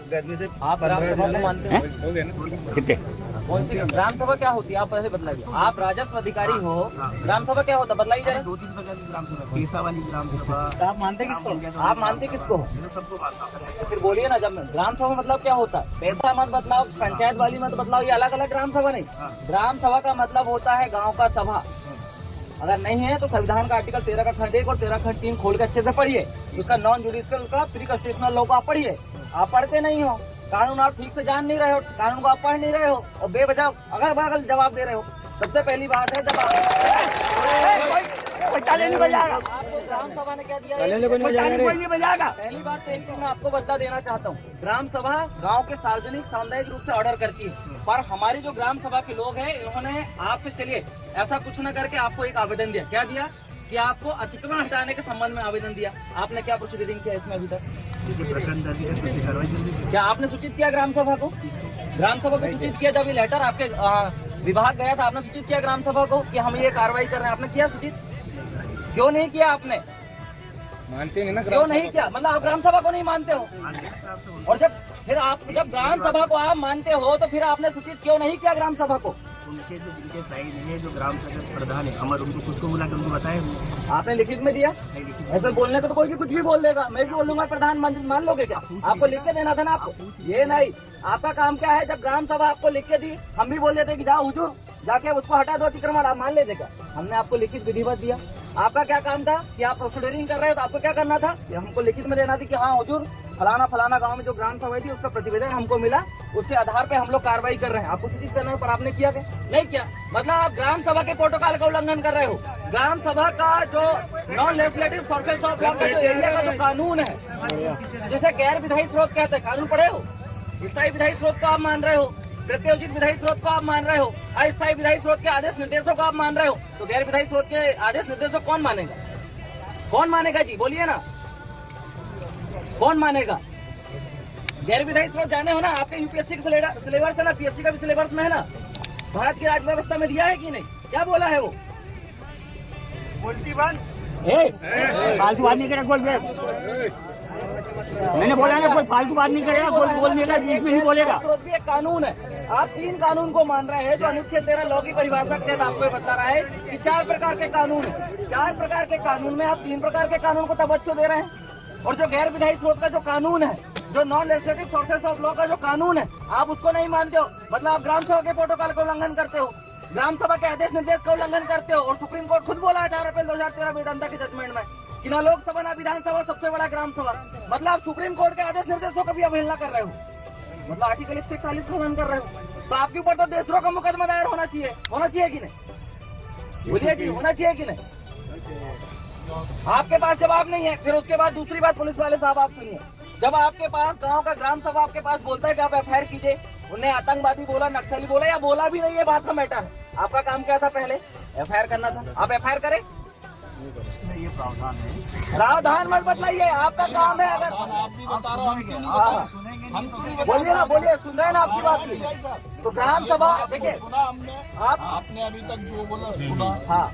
गर्मी से आप ग्राम सभा को मानते हो? कितने कौन सी ग्राम सभा क्या होती है? आप पहले बतलाइए। आप राजस्व अधिकारी हो, ग्राम सभा क्या होता है बताइए जरा। 2-3 प्रकार की ग्राम सभा, पेशा वाली ग्राम सभा। आप मानते किसको? आप मानते किसको? मैं सबको मानता हूँ। फिर बोलिए ना, जब ग्राम सभा मतलब क्या होता है? पैसा मत बदलाओ, पंचायत वाली मत बदलाओ, ये अलग अलग ग्राम सभा नहीं। ग्राम सभा का मतलब होता है गांव का सभा। अगर नहीं है तो संविधान का आर्टिकल 13 का खंड 1 और 13 खंड 3 खोल के अच्छे से पढ़िए। उसका नॉन जुडिशियल का प्री कॉन्स्टिट्यूशनल लॉ को आप पढ़िए। आप पढ़ते नहीं हो, कानून आप ठीक से जान नहीं रहे हो, कानून को आप पढ़ नहीं रहे हो और बेवजह अगर बगल जवाब दे रहे हो। सबसे पहली बात है, जब आपको ग्राम सभा ने क्या दिया? कोई नहीं बजाएगा। पहली बात तो एक चीज मैं आपको बता देना चाहता हूँ, ग्राम सभा गांव के सार्वजनिक सामुदायिक रूप से ऑर्डर करती है। पर हमारी जो ग्राम सभा के लोग हैं, इन्होंने आपसे चलिए ऐसा कुछ न करके आपको एक आवेदन दिया। क्या दिया? कि आपको अतिक्रमण हटाने के संबंध में आवेदन दिया। आपने क्या प्रोसीडिंग किया इसमें अभी तक? क्या आपने सूचित किया ग्राम सभा को? ग्राम सभा को सूचित किया? जब ये लेटर आपके विभाग गया था, आपने सूचित किया ग्राम सभा को कि हम ये कार्रवाई कर रहे हैं? आपने किया सूचित? क्यों नहीं किया आपने? मानते नहीं ना? क्यों नहीं किया? मतलब आप ग्राम सभा को नहीं मानते हो? और जब ग्राम सभा को आप मानते हो तो फिर आपने सूचित क्यों नहीं किया ग्राम सभा को? उनके जो जिनके सही नहीं है, जो ग्राम सभा प्रधान है अमर, उनको खुद को बुला कर उनको बताए। आपने लिखित में दिया? ऐसे बोलने को तो कोई भी कुछ भी बोल देगा। मैं भी बोल दूंगा प्रधानमंत्री, मान लोगे क्या? आपको लिख के देना था ना आपको। ये नहीं, आपका काम क्या है? जब ग्राम सभा आपको लिख के दी, हम भी बोल देते कि जाओ हुजूर जाके उसको हटा दो अतिक्रमण, आप मान लेते क्या? हमने आपको लिखित विधिवत दिया। आपका क्या काम था कि आप प्रोसीडिंग कर रहे हो तो आपको क्या करना था? कि हमको लिखित में देना थी कि हाँ हुजूर फलाना गांव में जो ग्राम सभा थी उसका प्रतिवेदन हमको मिला, उसके आधार पे हम लोग कार्रवाई कर रहे हैं। आपको सूचित करना है, पर आपने किया क्या? नहीं किया। मतलब आप ग्राम सभा के प्रोटोकॉल का उल्लंघन कर रहे हो। ग्राम सभा का जो non legislative sources of law का जो एरिया का जो कानून है, जैसे गैर विधायी स्रोत कहते हैं, कानून पढ़े हो? स्थायी विधायी स्रोत को आप मान रहे हो, प्रत्योजित विधायी स्रोत को आप मान रहे हो, अस्थायी विधायी स्रोत के आदेश निर्देशों को आप मान रहे हो, तो गैर विधायी स्रोत के आदेश निर्देशों कौन मानेगा? कौन मानेगा जी? बोलिए ना, कौन मानेगा? गैर विधायी स्रोत जाने हो ना, आपके यूपीएससी का सिलेबस है ना, पीएससी का भी सिलेबस में है ना, भारत की राज्य व्यवस्था में दिया है कि नहीं? क्या बोला है वो? बोलती बंद फालतू बात नहीं करेगा कोई। मैंने बोला ना, कोई फालतू बात नहीं करेगा, कोई बोलने का बीच में ही बोलेगा। स्रोत भी एक कानून है। आप 3 कानून को मान रहे हैं जो अनुच्छेद 13 लॉ की परिभाषा के तहत आपको बता रहा है कि 4 प्रकार के कानून है। 4 प्रकार के कानून में आप 3 प्रकार के कानून को तवज्जो दे रहे हैं। और जो गैर विधायी स्रोत का जो कानून है, जो non legislative sources of law का जो कानून है, आप उसको नहीं मानते हो। मतलब आप ग्राम सभा के प्रोटोकॉल का उल्लंघन करते हो, ग्राम सभा के आदेश निर्देश का उल्लंघन करते हो। और सुप्रीम कोर्ट खुद बोला 18 अप्रैल 2013 वेदांता के जजमेंट में कि ना लोकसभा ना विधानसभा सबसे बड़ा ग्राम सभा। मतलब आप सुप्रीम कोर्ट के आदेश निर्देशों का भी अवहेलना कर रहे हो। मतलब आर्टिकल 141 का उल्लंघन कर रहे हो। तो आपके ऊपर तो देशद्रोह का मुकदमा दायर होना चाहिए कि नहीं? बोलिए जी, होना चाहिए कि नहीं? आपके पास जवाब नहीं है। फिर उसके बाद दूसरी बात, पुलिस वाले साहब आप सुनिए, जब आपके पास गांव का ग्राम सभा आपके पास बोलता है कि आप एफआईआर कीजिए, उन्हें आतंकवादी बोला, नक्सली बोला या बोला भी नहीं, ये बात का मैटर है। आपका काम क्या था? पहले एफआईआर करना था। आप एफआईआर करें? ये प्रावधान है। प्रावधान मत बतलाइए, आपका काम है। अगर बोलिए ना, बोलिए, सुन रहे हैं ना आपकी बात। तो ग्राम सभा देखिए, आपने अभी तक जो बोला सुना। हाँ,